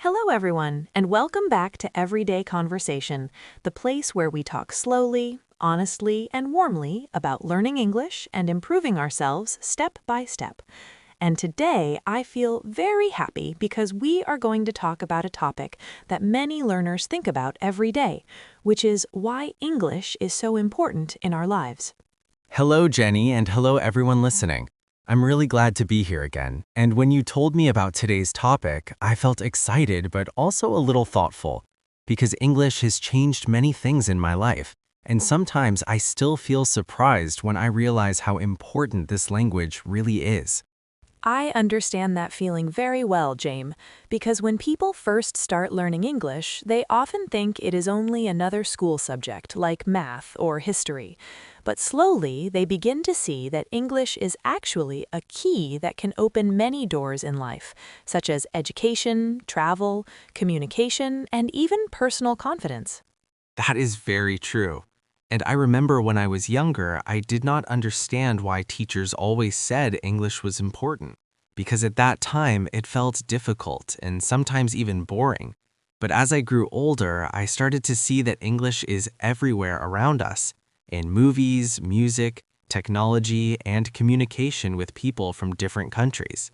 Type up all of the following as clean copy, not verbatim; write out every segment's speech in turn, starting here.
Hello, everyone, and welcome back to Everyday Conversation, the place where we talk slowly, honestly, and warmly about learning English and improving ourselves step by step. And today, I feel very happy because we are going to talk about a topic that many learners think about every day, which is why English is so important in our lives. Hello, Jenny, and hello, everyone listening. I'm really glad to be here again. And when you told me about today's topic, I felt excited but also a little thoughtful because English has changed many things in my life. And sometimes I still feel surprised when I realize how important this language really is. I understand that feeling very well, Jame, because when people first start learning English, they often think it is only another school subject like math or history. But slowly, they begin to see that English is actually a key that can open many doors in life, such as education, travel, communication, and even personal confidence. That is very true. And I remember when I was younger, I did not understand why teachers always said English was important, because at that time it felt difficult and sometimes even boring. But as I grew older, I started to see that English is everywhere around us, in movies, music, technology, and communication with people from different countries.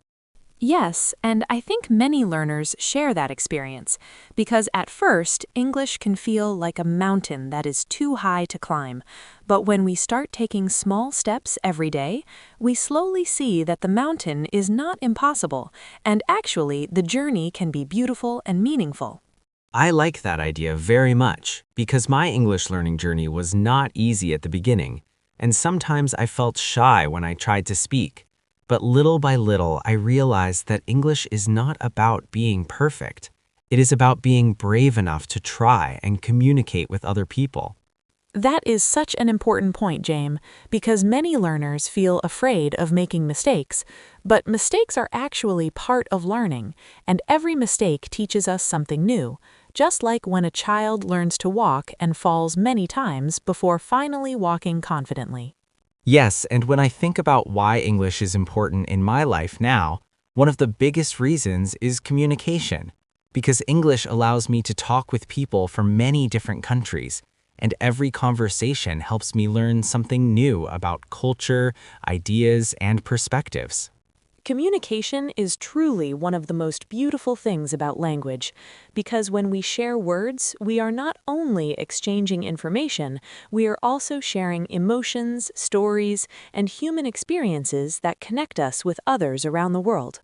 Yes, and I think many learners share that experience, because at first, English can feel like a mountain that is too high to climb. But when we start taking small steps every day, we slowly see that the mountain is not impossible, and actually, the journey can be beautiful and meaningful. I like that idea very much because my English learning journey was not easy at the beginning, and sometimes I felt shy when I tried to speak. But little by little, I realized that English is not about being perfect. It is about being brave enough to try and communicate with other people. That is such an important point, Jame, because many learners feel afraid of making mistakes. But mistakes are actually part of learning, and every mistake teaches us something new, just like when a child learns to walk and falls many times before finally walking confidently. Yes, and when I think about why English is important in my life now, one of the biggest reasons is communication. Because English allows me to talk with people from many different countries, and every conversation helps me learn something new about culture, ideas, and perspectives. Communication is truly one of the most beautiful things about language, because when we share words, we are not only exchanging information, we are also sharing emotions, stories, and human experiences that connect us with others around the world.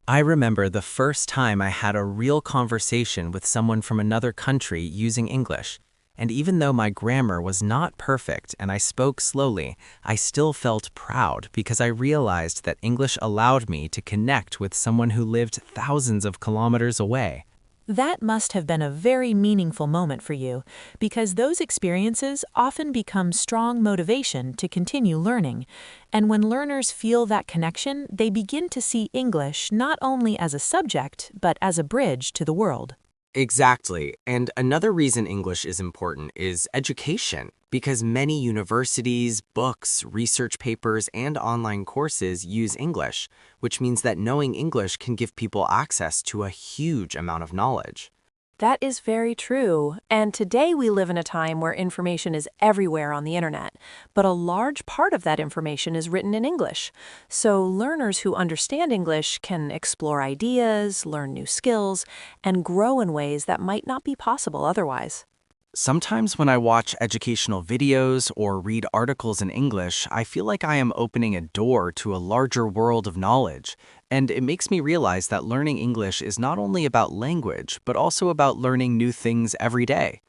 I remember the first time I had a real conversation with someone from another country using English. And even though my grammar was not perfect and I spoke slowly, I still felt proud because I realized that English allowed me to connect with someone who lived thousands of kilometers away. That must have been a very meaningful moment for you, because those experiences often become strong motivation to continue learning. And when learners feel that connection, they begin to see English not only as a subject, but as a bridge to the world. Exactly. And another reason English is important is education, because many universities, books, research papers, and online courses use English, which means that knowing English can give people access to a huge amount of knowledge. That is very true. And today we live in a time where information is everywhere on the internet, but a large part of that information is written in English. So learners who understand English can explore ideas, learn new skills, and grow in ways that might not be possible otherwise. Sometimes when I watch educational videos or read articles in English, I feel like I am opening a door to a larger world of knowledge. And it makes me realize that learning English is not only about language, but also about learning new things every day.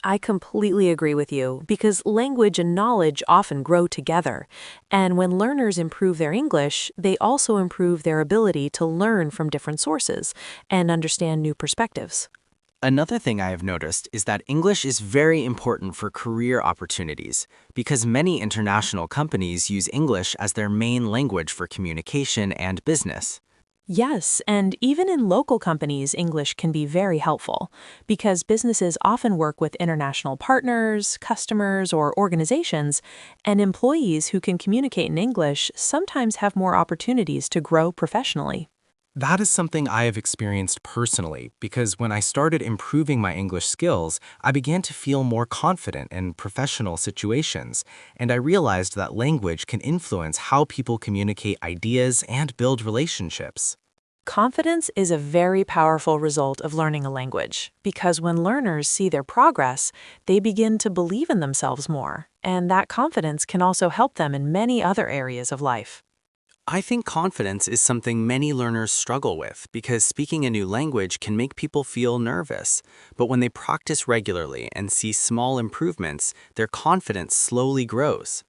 I completely agree with you because language and knowledge often grow together. And when learners improve their English, they also improve their ability to learn from different sources and understand new perspectives. Another thing I have noticed is that English is very important for career opportunities because many international companies use English as their main language for communication and business. Yes, and even in local companies, English can be very helpful because businesses often work with international partners, customers, or organizations, and employees who can communicate in English sometimes have more opportunities to grow professionally. That is something I have experienced personally because when I started improving my English skills, I began to feel more confident in professional situations, and I realized that language can influence how people communicate ideas and build relationships. Confidence is a very powerful result of learning a language because when learners see their progress, they begin to believe in themselves more, and that confidence can also help them in many other areas of life. I think confidence is something many learners struggle with because speaking a new language can make people feel nervous. But when they practice regularly and see small improvements, their confidence slowly grows.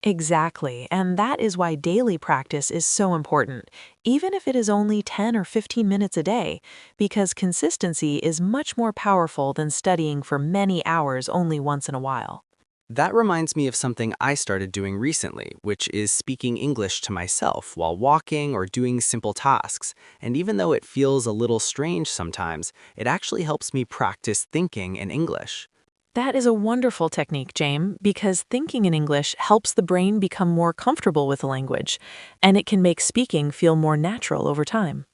Exactly, and that is why daily practice is so important, even if it is only 10 or 15 minutes a day, because consistency is much more powerful than studying for many hours only once in a while. That reminds me of something I started doing recently, which is speaking English to myself while walking or doing simple tasks. And even though it feels a little strange sometimes, it actually helps me practice thinking in English. That is a wonderful technique, Jame, because thinking in English helps the brain become more comfortable with the language, and it can make speaking feel more natural over time.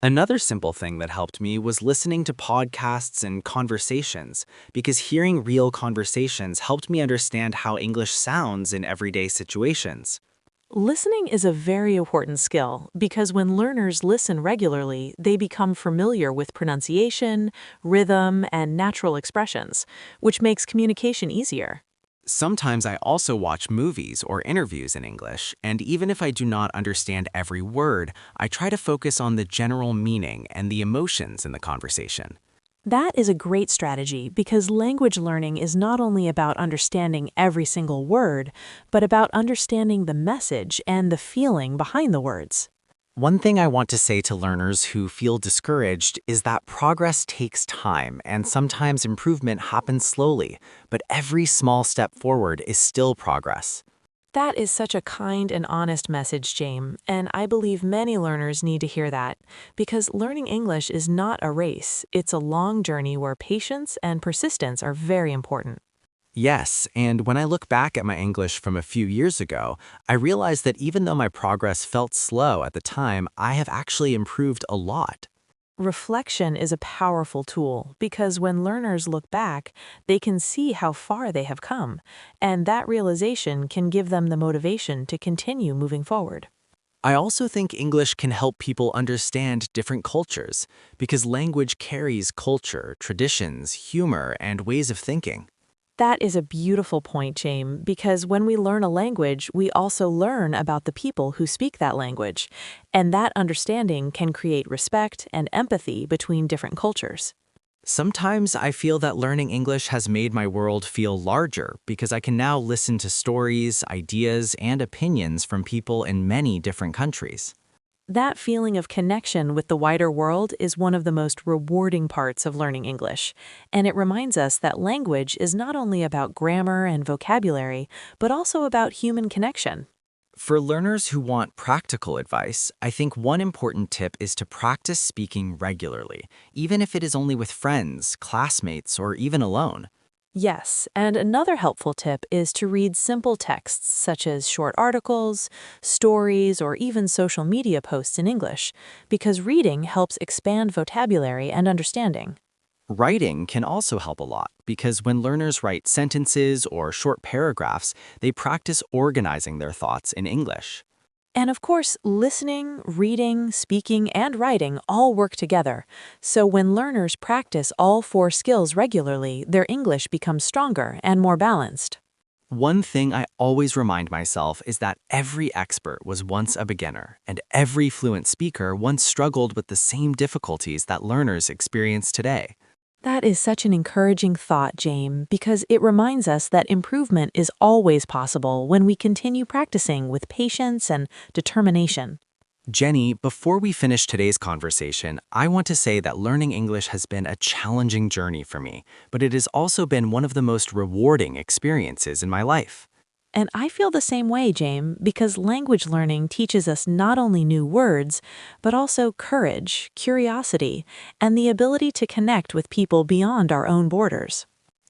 Another simple thing that helped me was listening to podcasts and conversations, because hearing real conversations helped me understand how English sounds in everyday situations. Listening is a very important skill because when learners listen regularly, they become familiar with pronunciation, rhythm, and natural expressions, which makes communication easier. Sometimes I also watch movies or interviews in English, and even if I do not understand every word, I try to focus on the general meaning and the emotions in the conversation. That is a great strategy because language learning is not only about understanding every single word, but about understanding the message and the feeling behind the words. One thing I want to say to learners who feel discouraged is that progress takes time and sometimes improvement happens slowly, but every small step forward is still progress. That is such a kind and honest message, Jame, and I believe many learners need to hear that because learning English is not a race. It's a long journey where patience and persistence are very important. Yes, and when I look back at my English from a few years ago, I realized that even though my progress felt slow at the time, I have actually improved a lot. Reflection is a powerful tool because when learners look back, they can see how far they have come, and that realization can give them the motivation to continue moving forward. I also think English can help people understand different cultures, because language carries culture, traditions, humor, and ways of thinking. That is a beautiful point, James, because when we learn a language, we also learn about the people who speak that language, and that understanding can create respect and empathy between different cultures. Sometimes I feel that learning English has made my world feel larger because I can now listen to stories, ideas, and opinions from people in many different countries. That feeling of connection with the wider world is one of the most rewarding parts of learning English, and it reminds us that language is not only about grammar and vocabulary, but also about human connection. For learners who want practical advice, I think one important tip is to practice speaking regularly, even if it is only with friends, classmates, or even alone. Yes, and another helpful tip is to read simple texts such as short articles, stories, or even social media posts in English, because reading helps expand vocabulary and understanding. Writing can also help a lot because when learners write sentences or short paragraphs, they practice organizing their thoughts in English. And of course, listening, reading, speaking, and writing all work together. So when learners practice all four skills regularly, their English becomes stronger and more balanced. One thing I always remind myself is that every expert was once a beginner, and every fluent speaker once struggled with the same difficulties that learners experience today. That is such an encouraging thought, James, because it reminds us that improvement is always possible when we continue practicing with patience and determination. Jenny, before we finish today's conversation, I want to say that learning English has been a challenging journey for me, but it has also been one of the most rewarding experiences in my life. And I feel the same way, James, because language learning teaches us not only new words, but also courage, curiosity, and the ability to connect with people beyond our own borders.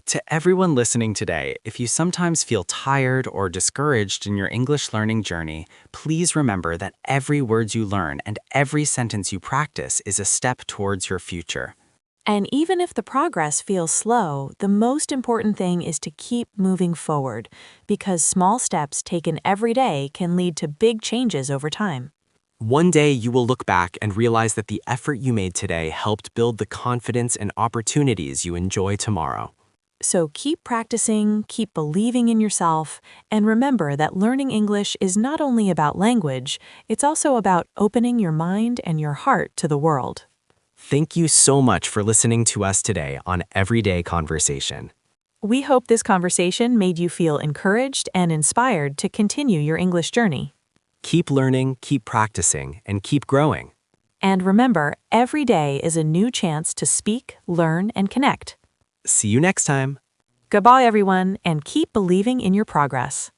To everyone listening today, if you sometimes feel tired or discouraged in your English learning journey, please remember that every word you learn and every sentence you practice is a step towards your future. And even if the progress feels slow, the most important thing is to keep moving forward, because small steps taken every day can lead to big changes over time. One day you will look back and realize that the effort you made today helped build the confidence and opportunities you enjoy tomorrow. So keep practicing, keep believing in yourself, and remember that learning English is not only about language, it's also about opening your mind and your heart to the world. Thank you so much for listening to us today on Everyday Conversation. We hope this conversation made you feel encouraged and inspired to continue your English journey. Keep learning, keep practicing, and keep growing. And remember, every day is a new chance to speak, learn, and connect. See you next time. Goodbye, everyone, and keep believing in your progress.